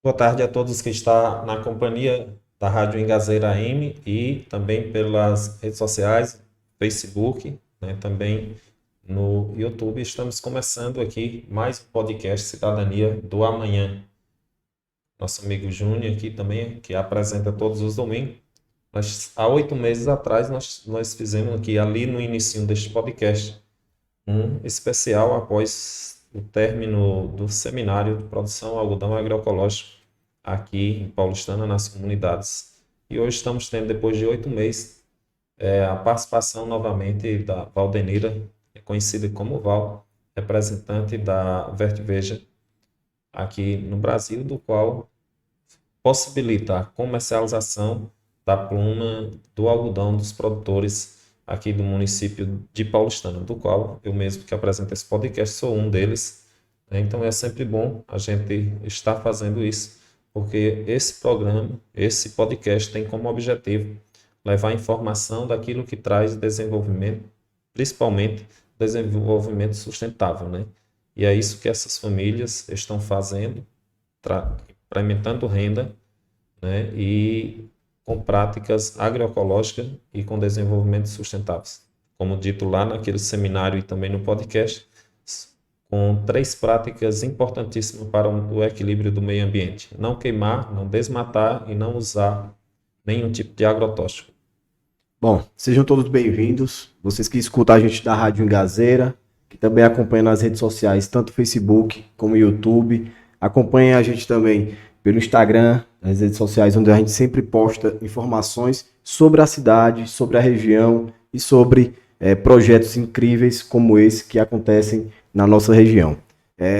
Boa tarde a todos que estão na companhia da Rádio Engazeira AM e também pelas redes sociais, Facebook, né, também no YouTube. Estamos começando aqui mais um podcast Cidadania do Amanhã. Nosso amigo Júnior aqui também, que apresenta todos os domingos. Há 8 meses atrás, nós fizemos aqui, ali no início deste podcast, um especial após o término do seminário de produção algodão agroecológico aqui em Paulistana, nas comunidades. E hoje estamos tendo, depois de 8 meses, a participação novamente da Valdenira, conhecida como Val, representante da Vertveja aqui no Brasil, do qual possibilita a comercialização da pluma do algodão dos produtores aqui do município de Paulistana, do qual eu mesmo que apresento esse podcast sou um deles. Então é sempre bom a gente estar fazendo isso, porque esse programa, esse podcast tem como objetivo levar informação daquilo que traz desenvolvimento, principalmente desenvolvimento sustentável, né? E é isso que essas famílias estão fazendo, implementando renda, né? E com práticas agroecológicas e com desenvolvimento sustentáveis. Como dito lá naquele seminário e também no podcast, com 3 práticas importantíssimas para o equilíbrio do meio ambiente: não queimar, não desmatar e não usar nenhum tipo de agrotóxico. Bom, sejam todos bem-vindos, vocês que escutam a gente da Rádio Engazeira, que também acompanham nas redes sociais, tanto Facebook como YouTube, acompanhem a gente também pelo Instagram, nas redes sociais, onde a gente sempre posta informações sobre a cidade, sobre a região e sobre projetos incríveis como esse que acontecem na nossa região.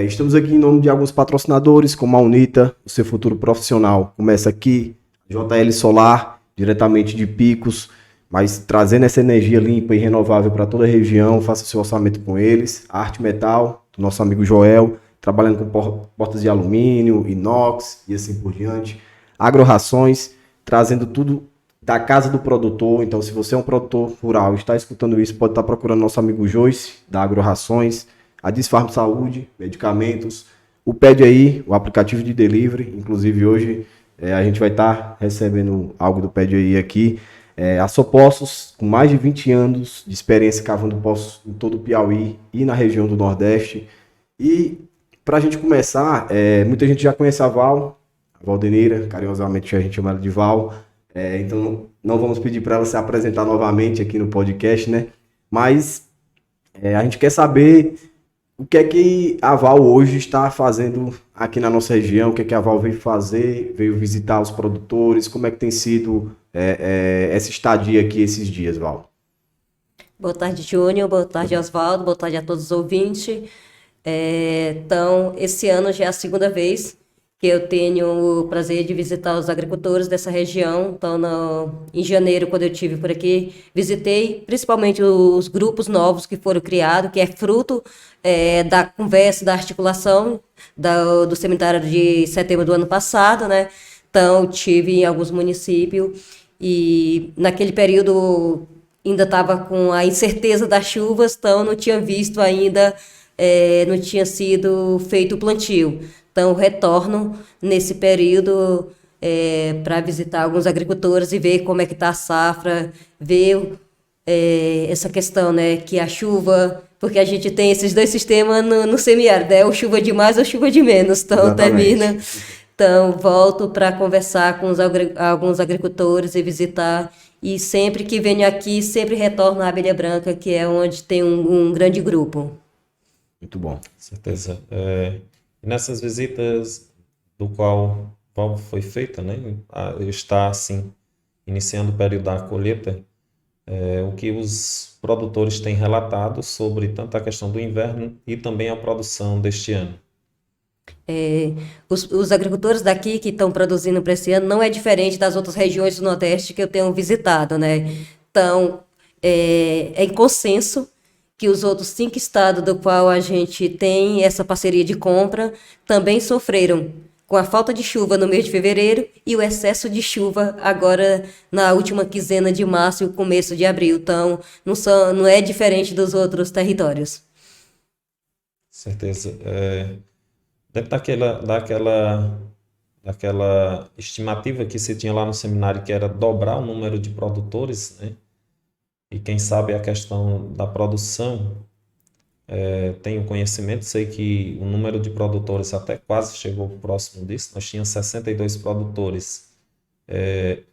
Estamos aqui em nome de alguns patrocinadores, como a Unita, o seu futuro profissional começa aqui, JL Solar, diretamente de Picos, mas trazendo essa energia limpa e renovável para toda a região. Faça seu orçamento com eles. A Arte Metal, do nosso amigo Joel, trabalhando com portas de alumínio, inox e assim por diante. Agro-rações, trazendo tudo da casa do produtor. Então, se você é um produtor rural e está escutando isso, pode estar procurando nosso amigo Joyce, da Agro-rações. A Disfarm Saúde, medicamentos. O Pede Aí, o aplicativo de delivery. Inclusive, hoje a gente vai estar recebendo algo do Pede Aí aqui. A Sopoços, com mais de 20 anos de experiência cavando poços em todo o Piauí e na região do Nordeste. E para a gente começar, muita gente já conhece a Valdenira, carinhosamente a gente chama ela de Val. Então não vamos pedir para ela se apresentar novamente aqui no podcast, né? Mas a gente quer saber o que é que a Val hoje está fazendo aqui na nossa região, o que é que a Val veio fazer, veio visitar os produtores, como é que tem sido essa estadia aqui esses dias, Val? Boa tarde, Júnior, boa tarde, Oswaldo, boa tarde a todos os ouvintes. Então, esse ano já é a segunda vez que eu tenho o prazer de visitar os agricultores dessa região. Então, em janeiro, quando eu estive por aqui, visitei principalmente os grupos novos que foram criados, que é fruto da conversa, da articulação do seminário de setembro do ano passado, né? Então, tive em alguns municípios e naquele período ainda estava com a incerteza das chuvas, então não tinha visto ainda, não tinha sido feito o plantio. Então, retorno nesse período para visitar alguns agricultores e ver como é que está a safra, ver essa questão, né, que a chuva, porque a gente tem esses dois sistemas no semiárido, ou chuva de mais ou chuva de menos, então Exatamente. termina. Então, volto para conversar com alguns agricultores e visitar. E sempre que venho aqui, sempre retorno à Abelha Branca, que é onde tem um grande grupo. Muito bom. Certeza. Nessas visitas do qual foi feita, né, está assim iniciando o período da colheita, o que os produtores têm relatado sobre tanto a questão do inverno e também a produção deste ano. Os agricultores daqui que estão produzindo para esse ano não é diferente das outras regiões do Nordeste que eu tenho visitado, né? Então, em consenso que os outros 5 estados do qual a gente tem essa parceria de compra também sofreram com a falta de chuva no mês de fevereiro e o excesso de chuva agora na última quinzena de março e o começo de abril. Então, não é diferente dos outros territórios. Certeza. Dentro daquela estimativa que se tinha lá no seminário, que era dobrar o número de produtores, né? E quem sabe a questão da produção, tenho conhecimento, sei que o número de produtores até quase chegou próximo disso. Nós tínhamos 62 produtores,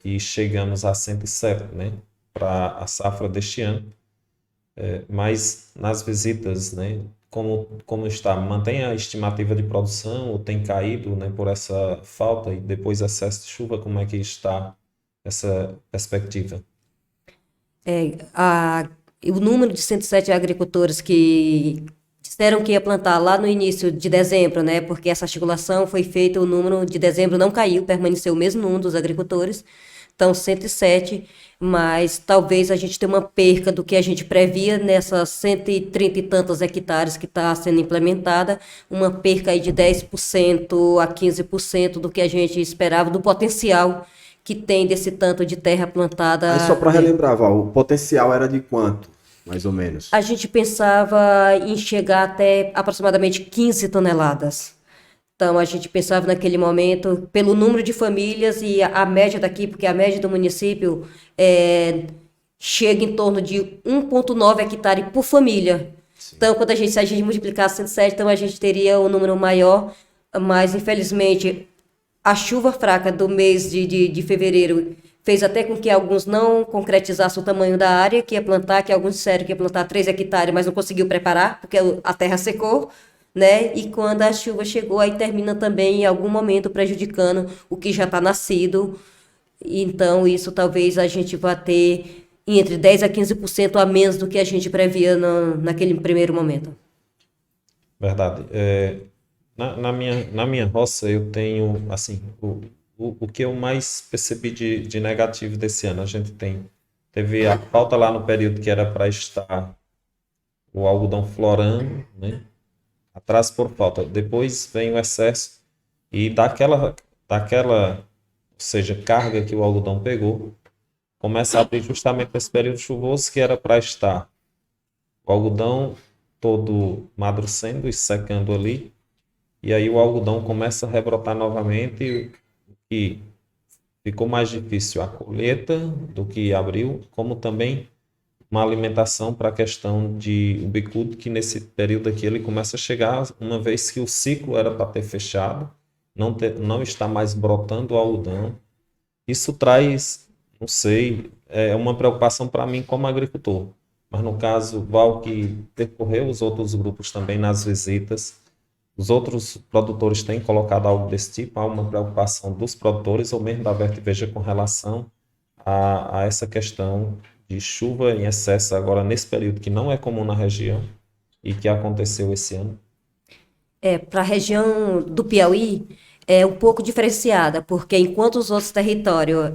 e chegamos a 107, né, para a safra deste ano. Mas nas visitas, né, como está? Mantém a estimativa de produção ou tem caído, né, por essa falta e depois excesso de chuva? Como é que está essa perspectiva? O número de 107 agricultores que disseram que ia plantar lá no início de dezembro, né? Porque essa articulação foi feita, o número de dezembro não caiu, permaneceu o mesmo número dos agricultores. Então, 107, mas talvez a gente tenha uma perca do que a gente previa nessas 130 e tantos hectares que está sendo implementada, uma perca aí de 10% a 15% do que a gente esperava, do potencial que tem desse tanto de terra plantada. Aí só para relembrar, Val, o potencial era de quanto, mais ou menos? A gente pensava em chegar até aproximadamente 15 toneladas. Então, a gente pensava naquele momento, pelo número de famílias e a média daqui, porque a média do município chega em torno de 1,9 hectare por família. Sim. Então, se a gente multiplicasse 107, então a gente teria um número maior, mas infelizmente a chuva fraca do mês de fevereiro fez até com que alguns não concretizassem o tamanho da área que ia plantar, que alguns disseram que ia plantar 3 hectares, mas não conseguiu preparar, porque a terra secou, né? E quando a chuva chegou, aí termina também em algum momento prejudicando o que já está nascido. Então, isso talvez a gente vá ter entre 10% a 15% a menos do que a gente previa naquele primeiro momento. Verdade. Na minha roça, eu tenho, assim, o que eu mais percebi de negativo desse ano. A gente teve a falta lá no período que era para estar o algodão florando, né? Atraso por falta. Depois vem o excesso e daquela, ou seja, carga que o algodão pegou, começa a abrir justamente esse período chuvoso que era para estar o algodão todo madurecendo e secando ali. E aí o algodão começa a rebrotar novamente e ficou mais difícil a colheita do que abril, como também uma alimentação para a questão de o bicudo, que nesse período aqui ele começa a chegar, uma vez que o ciclo era para ter fechado, não está mais brotando o algodão. Isso traz, não sei, uma preocupação para mim como agricultor. Mas no caso, Val, que percorreu os outros grupos também nas visitas, os outros produtores têm colocado algo desse tipo? Há uma preocupação dos produtores ou mesmo da Vertiveja com relação a essa questão de chuva em excesso agora nesse período que não é comum na região e que aconteceu esse ano? Para a região do Piauí é um pouco diferenciada, porque enquanto os outros territórios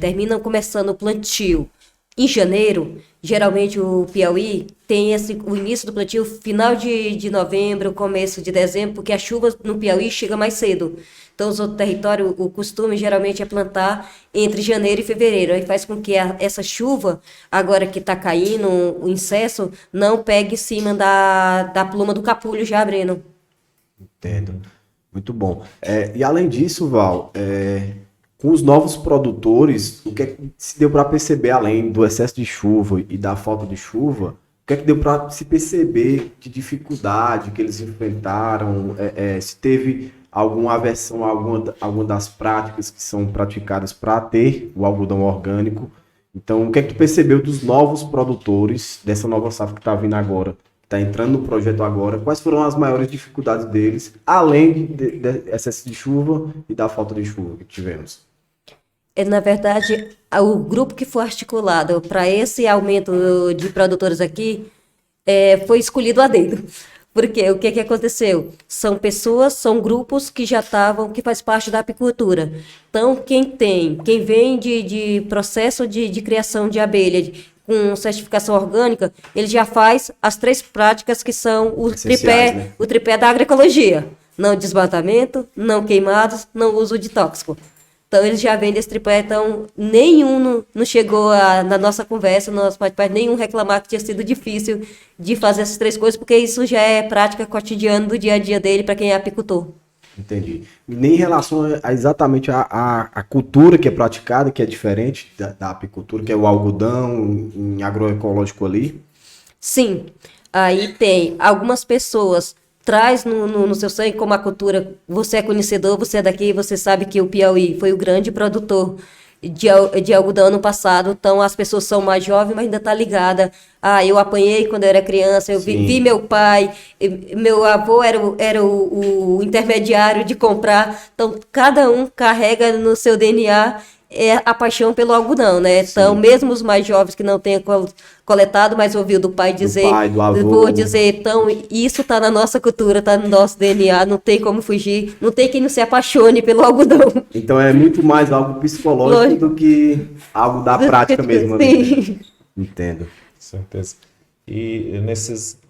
terminam começando o plantio em janeiro, geralmente o Piauí tem o início do plantio final de novembro, começo de dezembro, porque a chuva no Piauí chega mais cedo. Então, os outros territórios, o costume geralmente é plantar entre janeiro e fevereiro. Aí faz com que essa chuva, agora que está caindo, o incesso, não pegue em cima da pluma do capulho já abrindo. Entendo. Muito bom. E além disso, Val, com os novos produtores, o que é que se deu para perceber, além do excesso de chuva e da falta de chuva, o que é que deu para se perceber de dificuldade que eles enfrentaram? Se teve alguma aversão a alguma das práticas que são praticadas para ter o algodão orgânico? Então, o que é que tu percebeu dos novos produtores, dessa nova safra que está vindo agora, que está entrando no projeto agora? Quais foram as maiores dificuldades deles, além de excesso de chuva e da falta de chuva que tivemos? Na verdade, o grupo que foi articulado para esse aumento de produtores aqui foi escolhido a dedo. Porque o que aconteceu? São grupos que já que faz parte da apicultura. Então, quem vem de processo de criação de abelha com certificação orgânica, ele já faz as 3 práticas que são o tripé da agroecologia. Não desmatamento, não queimados, não uso de tóxico. Então, eles já vêm desse tripé, então nenhum não chegou na nossa conversa, no nosso bate-papo, nenhum reclamar que tinha sido difícil de fazer essas 3 coisas, porque isso já é prática cotidiana do dia a dia dele para quem é apicultor. Entendi. Nem em relação exatamente à cultura que é praticada, que é diferente da apicultura, que é o algodão em agroecológico ali. Sim, aí tem algumas pessoas traz no seu sangue como a cultura, você é conhecedor, você é daqui, você sabe que o Piauí foi o grande produtor de algodão no passado, então as pessoas são mais jovens, mas ainda tá ligada. Ah, eu apanhei quando eu era criança, eu vi Sim. meu pai, meu avô era o intermediário de comprar, então cada um carrega no seu DNA a paixão pelo algodão, né? Então, Sim. mesmo os mais jovens que não tenham coletado, mas ouviu do pai Do pai, dizer, do vou avô. dizer, então, isso está na nossa cultura, está no nosso DNA, não tem como fugir, não tem quem não se apaixone pelo algodão. Então é muito mais algo psicológico Lógico. do que algo da prática mesmo ali, né? Sim. Entendo. Certeza. E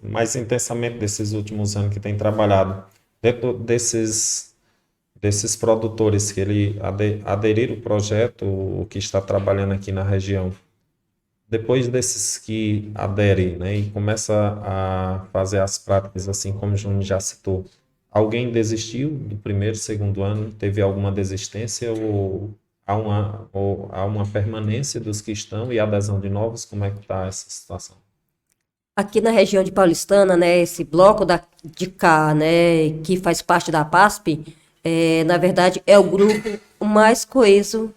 mais intensamente desses últimos anos que tem trabalhado, dentro desses produtores que aderiram ao projeto, o que está trabalhando aqui na região, depois desses que aderem, né, e começa a fazer as práticas, assim como o Júnior já citou, alguém desistiu do primeiro, segundo ano? Teve alguma desistência ou há uma permanência dos que estão e adesão de novos? Como é que está essa situação? Aqui na região de Paulistana, né, esse bloco de cá, né, que faz parte da PASP, na verdade é o grupo mais coeso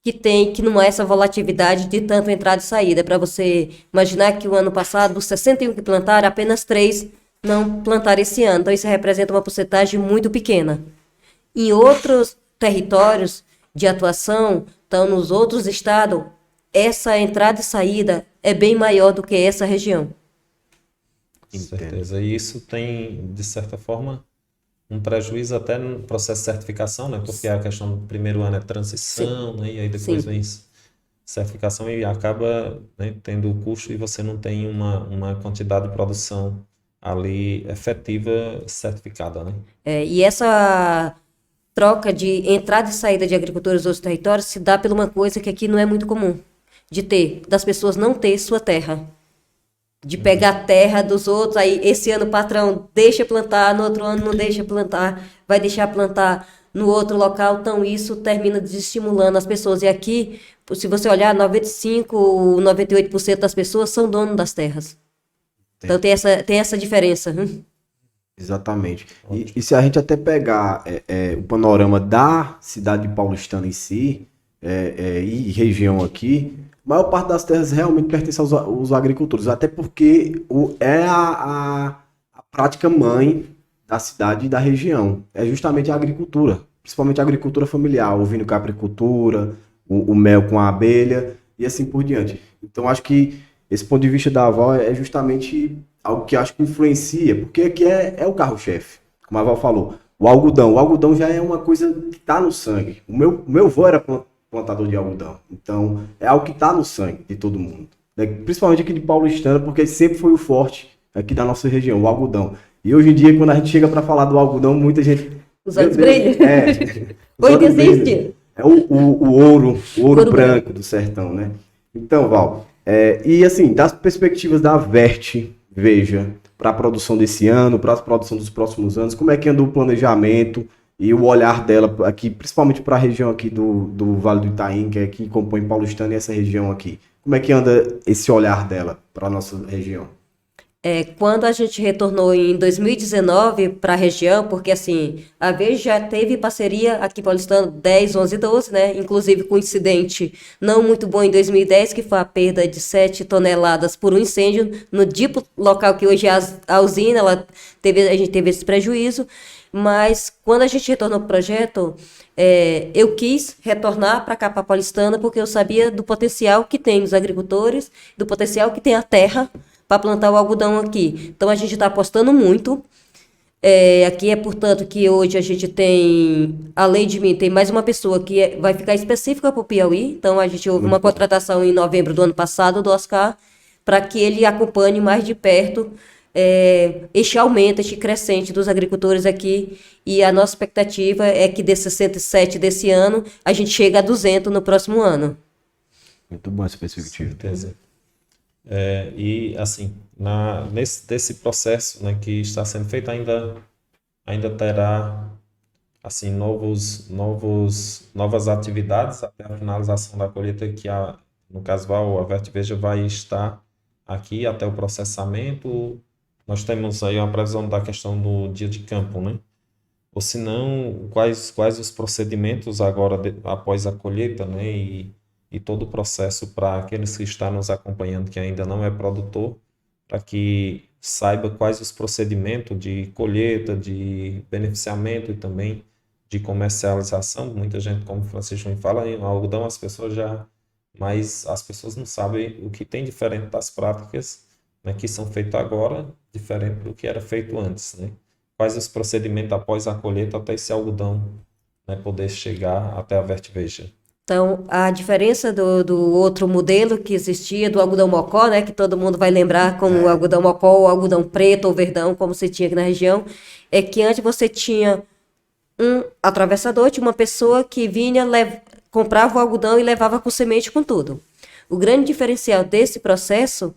que tem, que não é essa volatilidade de tanto entrada e saída. Para você imaginar que o ano passado, dos 61 que plantaram, apenas 3 não plantaram esse ano. Então isso representa uma porcentagem muito pequena. Em outros territórios de atuação, então nos outros estados, essa entrada e saída é bem maior do que essa região. Entendo. Certeza. E isso tem, de certa forma, um prejuízo até no processo de certificação, né? Porque a questão do primeiro ano é Sim, transição, né? E aí depois sim. vem certificação e acaba, né, tendo o custo e você não tem uma quantidade de produção ali efetiva certificada, né? E essa troca de entrada e saída de agricultores dos outros territórios se dá por uma coisa que aqui não é muito comum, de ter, das pessoas não ter sua terra. De pegar a terra dos outros, aí esse ano o patrão deixa plantar, no outro ano não deixa plantar, vai deixar plantar no outro local, então isso termina desestimulando as pessoas. E aqui, se você olhar, 95, 98% das pessoas são donos das terras. Então Entendo. tem essa diferença. Exatamente. E Ótimo. se a gente até pegar o panorama da cidade de Paulistana em si, e região aqui, a maior parte das terras realmente pertence aos agricultores, até porque é a prática mãe da cidade e da região. É justamente a agricultura, principalmente a agricultura familiar, o vinocapricultura, o mel com a abelha e assim por diante. Então, acho que esse ponto de vista da avó é justamente algo que acho que influencia, porque aqui é o carro-chefe, como a avó falou. O algodão já é uma coisa que está no sangue. O meu avô era plantador de algodão, então é algo que está no sangue de todo mundo, né? Principalmente aqui de Paulistana, porque sempre foi o forte aqui da nossa região, o algodão. E hoje em dia, quando a gente chega para falar do algodão, muita gente. Os Meu olhos Deus, brilham. os Oi, olhos brilham. desiste. É o ouro Ouro branco. branco do sertão, né? Então, Val, e assim, das perspectivas da Verte, veja, para a produção desse ano, para a produção dos próximos anos, como é que anda o planejamento e o olhar dela aqui, principalmente para a região aqui do Vale do Itaim, que é que compõe Paulistana e essa região aqui. Como é que anda esse olhar dela para a nossa região? Quando a gente retornou em 2019 para a região, porque assim, a vez já teve parceria aqui em Paulistano 10, 11, 12, né? Inclusive com um incidente não muito bom em 2010, que foi a perda de 7 toneladas por um incêndio no dito local que hoje é a usina, a gente teve esse prejuízo. Mas quando a gente retornou para o projeto, eu quis retornar para cá, para Paulistana, porque eu sabia do potencial que tem os agricultores, do potencial que tem a terra para plantar o algodão aqui. Então a gente está apostando muito. Aqui portanto, que hoje a gente tem, além de mim, tem mais uma pessoa que vai ficar específica para o Piauí. Então a gente houve uma Muito bom. contratação em novembro do ano passado do Oscar, para que ele acompanhe mais de perto este aumento, este crescente dos agricultores aqui. E a nossa expectativa é que desses 107 desse ano, a gente chegue a 200 no próximo ano. Muito bom essa perspectiva. Certeza. E assim, desse processo, né, que está sendo feito, ainda terá assim, novas atividades até a finalização da colheita, no Casval, a Vertiveja vai estar aqui até o processamento. Nós temos aí uma previsão da questão do dia de campo, né? Ou se não, quais os procedimentos agora, após a colheita, né? E todo o processo para aqueles que estão nos acompanhando que ainda não é produtor, para que saiba quais os procedimentos de colheita, de beneficiamento e também de comercialização. Muita gente, como o Francisco me fala, em algodão as pessoas já, mas as pessoas não sabem o que tem diferente das práticas, né, que são feitas agora, diferente do que era feito antes, né? Quais os procedimentos após a colheita até esse algodão, né, poder chegar até a Vertiveja. Então, a diferença do outro modelo que existia, do algodão mocó, né, que todo mundo vai lembrar como o algodão mocó, o algodão preto ou verdão, como se tinha aqui na região, é que antes você tinha um atravessador, tinha uma pessoa que vinha, comprava o algodão e levava com semente com tudo. O grande diferencial desse processo,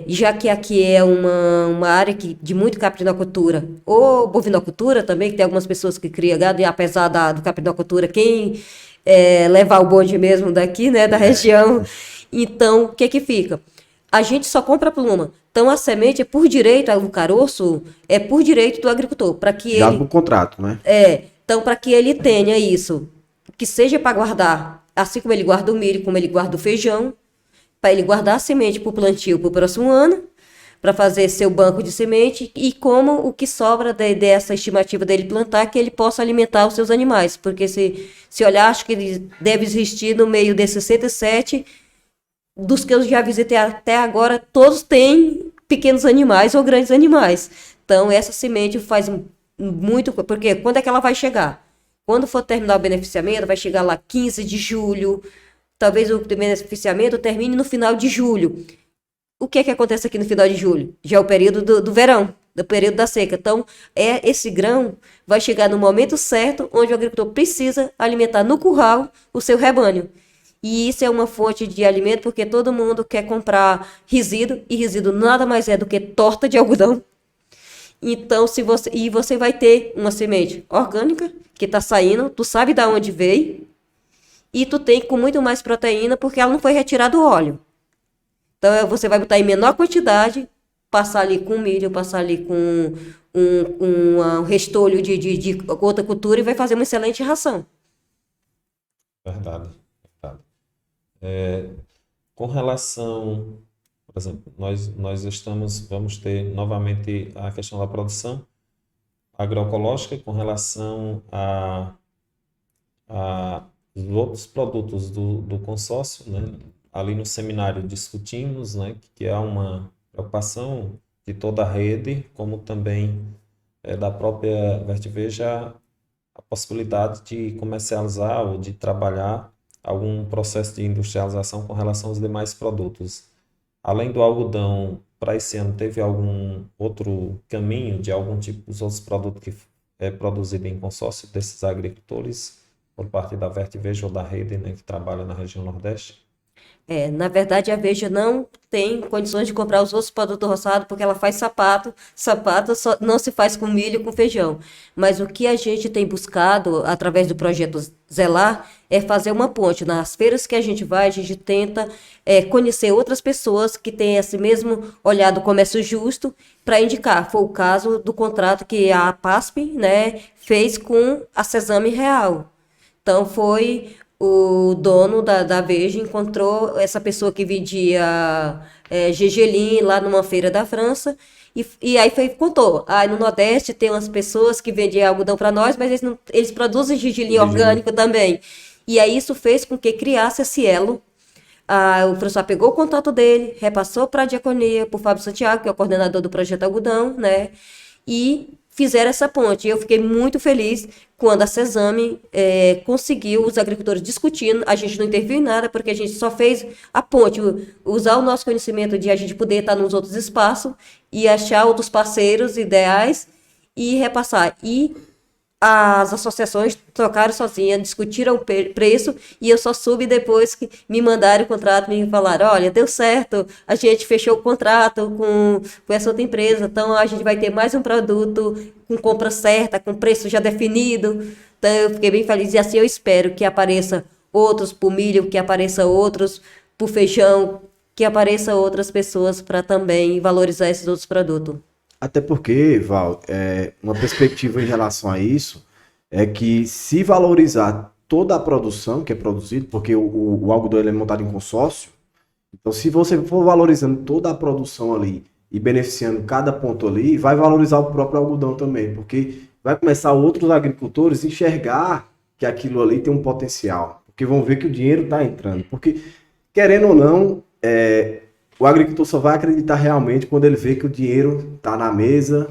já que aqui é uma área de muito caprinocultura, ou bovinocultura também, que tem algumas pessoas que criam gado, e apesar do caprinocultura, quem levar o bonde mesmo daqui, né, da região, então, o que fica? A gente só compra a pluma. Então, a semente é por direito, o caroço é por direito do agricultor, para que Já ele... no contrato, né? Então, para que ele tenha isso, que seja para guardar, assim como ele guarda o milho, como ele guarda o feijão, para ele guardar a semente para o plantio para o próximo ano, para fazer seu banco de semente, e como o que sobra dessa estimativa dele plantar, que ele possa alimentar os seus animais. Porque se olhar, acho que ele deve existir no meio desses 107, dos que eu já visitei até agora, todos têm pequenos animais ou grandes animais. Então, essa semente faz muito... Porque quando é que ela vai chegar? Quando for terminar o beneficiamento, vai chegar lá 15 de julho, talvez o beneficiamento termine no final de julho. O que é que acontece aqui no final de julho? Já é o período do verão, do período da seca. Então, esse grão vai chegar no momento certo, onde o agricultor precisa alimentar no curral o seu rebanho. E isso é uma fonte de alimento, porque todo mundo quer comprar resíduo, e resíduo nada mais é do que torta de algodão. Então, você vai ter uma semente orgânica, que está saindo, tu sabe de onde veio, e tu tem com muito mais proteína, porque ela não foi retirada do óleo. Então, você vai botar em menor quantidade, passar ali com milho, passar ali com um restolho de outra cultura, e vai fazer uma excelente ração. Verdade, verdade. Com relação, por exemplo, nós vamos ter novamente a questão da produção agroecológica com relação os outros produtos do consórcio, né? Ali no seminário discutimos, né, que há uma preocupação de toda a rede, como também da própria Vertiveja, a possibilidade de comercializar ou de trabalhar algum processo de industrialização com relação aos demais produtos. Além do algodão, para esse ano, teve algum outro caminho de algum tipo dos outros produtos que é produzido em consórcio desses agricultores por parte da Vertiveja ou da rede, né, que trabalha na região Nordeste? Na verdade, a Veja não tem condições de comprar os outros produtos roçados, porque ela faz sapato. Sapato não se faz com milho e com feijão. Mas o que a gente tem buscado, através do projeto Zelar, é fazer uma ponte. Nas feiras que a gente vai, a gente tenta conhecer outras pessoas que têm esse mesmo olhar do comércio justo para indicar. Foi o caso do contrato que a PASP, né, fez com a Sesame Real. Então, foi... O dono da Veja encontrou essa pessoa que vendia gergelim lá numa feira da França, e aí contou. No Nordeste tem umas pessoas que vendem algodão para nós, mas eles produzem gergelim orgânico também. E aí isso fez com que criasse esse elo. O professor pegou o contato dele, repassou para a diaconia, para o Fábio Santiago, que é o coordenador do projeto Algodão, né? E fizeram essa ponte. Eu fiquei muito feliz quando a Sesame conseguiu, os agricultores discutindo, a gente não interviu em nada, porque a gente só fez a ponte, usar o nosso conhecimento de a gente poder estar nos outros espaços e achar outros parceiros ideais e repassar. E as associações trocaram sozinhas, discutiram o preço e eu só soube depois que me mandaram o contrato, me falaram, olha, deu certo, a gente fechou o contrato com essa outra empresa, então a gente vai ter mais um produto com compra certa, com preço já definido. Então eu fiquei bem feliz e assim eu espero que apareça outros por milho, que apareça outros por feijão, que apareça outras pessoas para também valorizar esses outros produtos. Até porque, Val, uma perspectiva em relação a isso é que se valorizar toda a produção que é produzida, porque o algodão ele é montado em consórcio, então se você for valorizando toda a produção ali e beneficiando cada ponto ali, vai valorizar o próprio algodão também, porque vai começar outros agricultores a enxergar que aquilo ali tem um potencial, porque vão ver que o dinheiro está entrando. Porque, querendo ou não, o agricultor só vai acreditar realmente quando ele vê que o dinheiro está na mesa,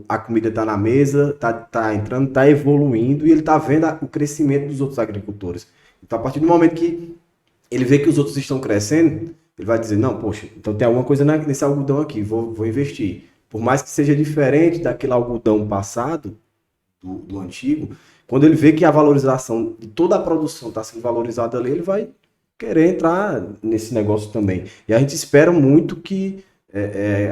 a comida está na mesa, está entrando, está evoluindo e ele está vendo o crescimento dos outros agricultores. Então, a partir do momento que ele vê que os outros estão crescendo, ele vai dizer, não, poxa, então tem alguma coisa nesse algodão aqui, vou investir. Por mais que seja diferente daquele algodão passado, do antigo, quando ele vê que a valorização de toda a produção está sendo valorizada ali, ele vai querer entrar nesse negócio também. E a gente espera muito que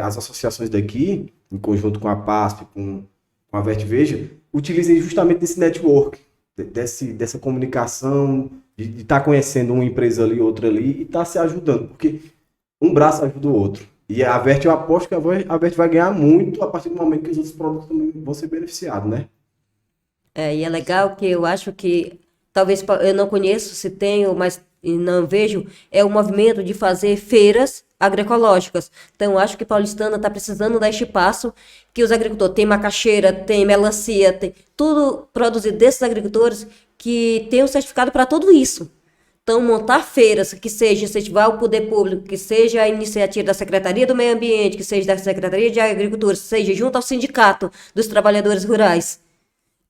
as associações daqui, em conjunto com a PASP, com a Vertveja, utilizem justamente desse network, dessa comunicação, de estar conhecendo uma empresa ali, outra ali, e estar se ajudando, porque um braço ajuda o outro. E a Vert, eu aposto que a Vert vai ganhar muito a partir do momento que os outros produtos também vão ser beneficiados, né? E é legal que eu acho que, talvez eu não conheço se tenho, mas não vejo, é o movimento de fazer feiras agroecológicas. Então, eu acho que Paulistana está precisando dar este passo, que os agricultores têm macaxeira, tem melancia, tem tudo produzido desses agricultores que tem um certificado para tudo isso. Então, montar feiras que seja incentivar o poder público, que seja a iniciativa da Secretaria do Meio Ambiente, que seja da Secretaria de Agricultura, que seja junto ao Sindicato dos Trabalhadores Rurais,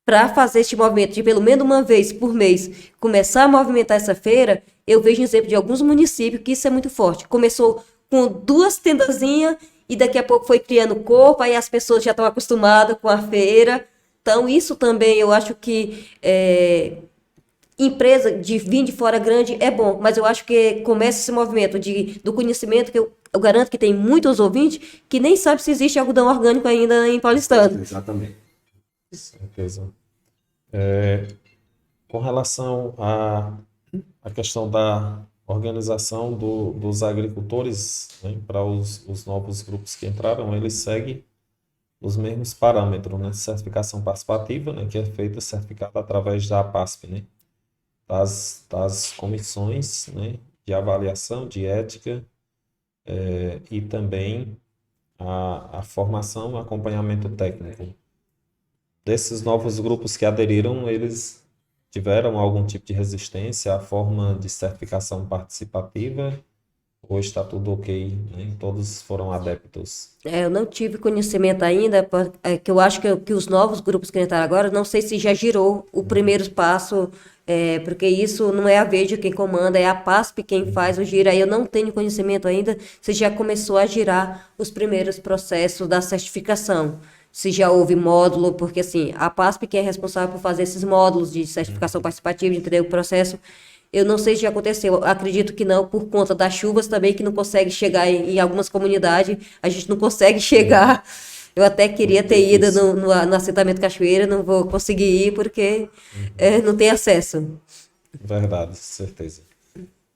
para fazer este movimento de pelo menos uma vez por mês começar a movimentar essa feira, eu vejo exemplo de alguns municípios que isso é muito forte. Começou com 2 tendazinhas e daqui a pouco foi criando corpo, aí as pessoas já estão acostumadas com a feira. Então, isso também eu acho que empresa de vir de fora grande é bom, mas eu acho que começa esse movimento do conhecimento, que eu garanto que tem muitos ouvintes que nem sabem se existe algodão orgânico ainda em Paulistano. Exatamente. Certeza. Com relação à questão da organização dos agricultores, né, para os novos grupos que entraram, eles seguem os mesmos parâmetros, né? Certificação participativa, né, que é feita certificada através da PASP, né, das comissões, né, de avaliação, de ética, e também a formação, o acompanhamento técnico. Desses novos grupos que aderiram, eles tiveram algum tipo de resistência à forma de certificação participativa? Ou está tudo ok, né? Todos foram adeptos? Eu não tive conhecimento ainda, que eu acho que os novos grupos que entraram agora, não sei se já girou o primeiro passo, porque isso não é a Veja quem comanda, é a PASP quem faz o giro. Aí eu não tenho conhecimento ainda se já começou a girar os primeiros processos da certificação. Se já houve módulo, porque assim, a PASP que é responsável por fazer esses módulos de certificação participativa, de entender o processo, eu não sei se já aconteceu, acredito que não, por conta das chuvas também, que não consegue chegar em algumas comunidades, a gente não consegue chegar. Eu até queria ter ido no assentamento Cachoeira, não vou conseguir ir porque não tem acesso. Verdade, certeza.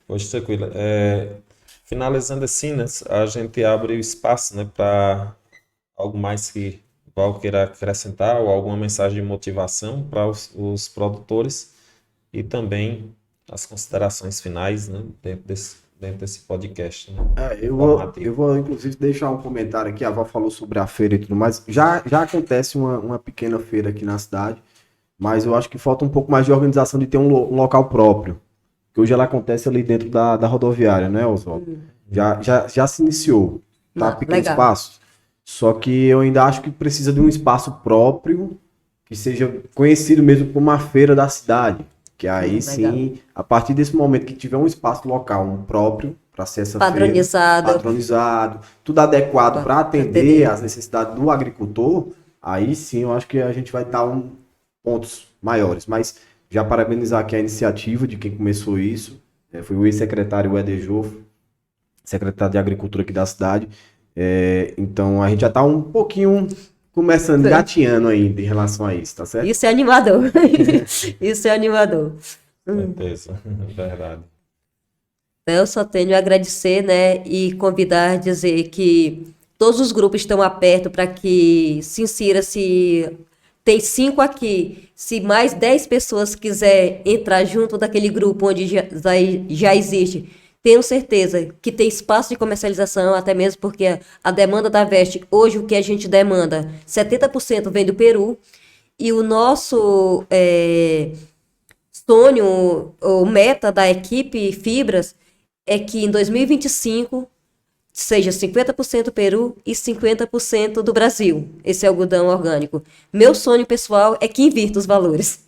Pois, tranquilo. Finalizando assim, né, a gente abre o espaço, né, para algo mais que Val queira acrescentar ou alguma mensagem de motivação para os produtores e também as considerações finais, né, dentro desse podcast, né, Eu formativo. vou, inclusive, deixar um comentário aqui. A Val falou sobre a feira e tudo mais. Já acontece uma pequena feira aqui na cidade, mas eu acho que falta um pouco mais de organização de ter um local próprio. Que hoje ela acontece ali dentro da rodoviária, né, Oswaldo? Já se iniciou, tá? Pequenos Legal. passos. Só que eu ainda acho que precisa de um espaço próprio que seja conhecido mesmo como uma feira da cidade. Que aí Legal. sim, a partir desse momento que tiver um espaço local, um próprio, para ser essa Padronizado. feira, padronizado, tudo adequado para atender às necessidades do agricultor, aí sim eu acho que a gente vai estar pontos maiores. Mas já parabenizar aqui a iniciativa de quem começou isso. Foi o ex-secretário Éder Joffre, secretário de Agricultura aqui da cidade. Então a gente já está um pouquinho começando, engatinhando ainda em relação a isso, tá certo? Isso é animador. Isso é animador. Certeza, verdade. Eu só tenho a agradecer, né, e convidar, dizer que todos os grupos estão abertos para que se insira, se tem 5 aqui, se mais 10 pessoas quiser entrar junto daquele grupo onde já existe, tenho certeza que tem espaço de comercialização, até mesmo porque a demanda da Veste, hoje o que a gente demanda, 70% vem do Peru, e o nosso sonho, ou meta da equipe Fibras, é que em 2025 seja 50% Peru e 50% do Brasil, esse algodão orgânico. Meu sonho pessoal é que invirta os valores.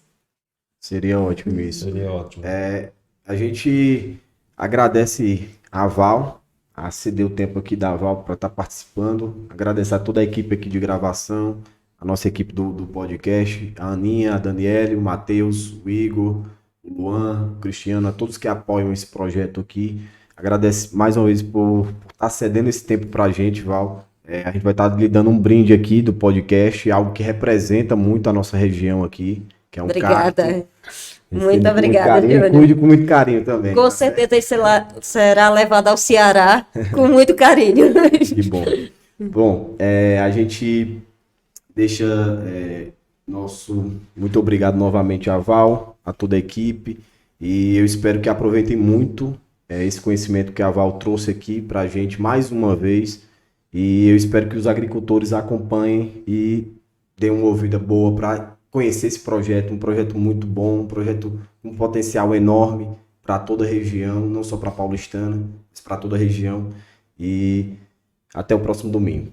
Seria ótimo isso. Seria ótimo. A gente agradece a Val, a ceder o tempo aqui da Val para estar participando. Agradecer a toda a equipe aqui de gravação, a nossa equipe do podcast, a Aninha, a Daniele, o Matheus, o Igor, o Luan, o Cristiano, a todos que apoiam esse projeto aqui. Agradeço mais uma vez por estar cedendo esse tempo para a gente, Val. A gente vai estar lhe dando um brinde aqui do podcast, algo que representa muito a nossa região aqui, que é um Obrigada. cacto. Muito obrigada, carinho, Júnior. cuide com muito carinho também. Com certeza isso será levado ao Ceará com muito carinho. Que bom. Bom, a gente deixa nosso muito obrigado novamente a Val, a toda a equipe, e eu espero que aproveitem muito esse conhecimento que a Val trouxe aqui para a gente mais uma vez, e eu espero que os agricultores acompanhem e deem uma ouvida boa para conhecer esse projeto, um projeto muito bom, um projeto com um potencial enorme para toda a região, não só para Paulistana, mas para toda a região, e até o próximo domingo.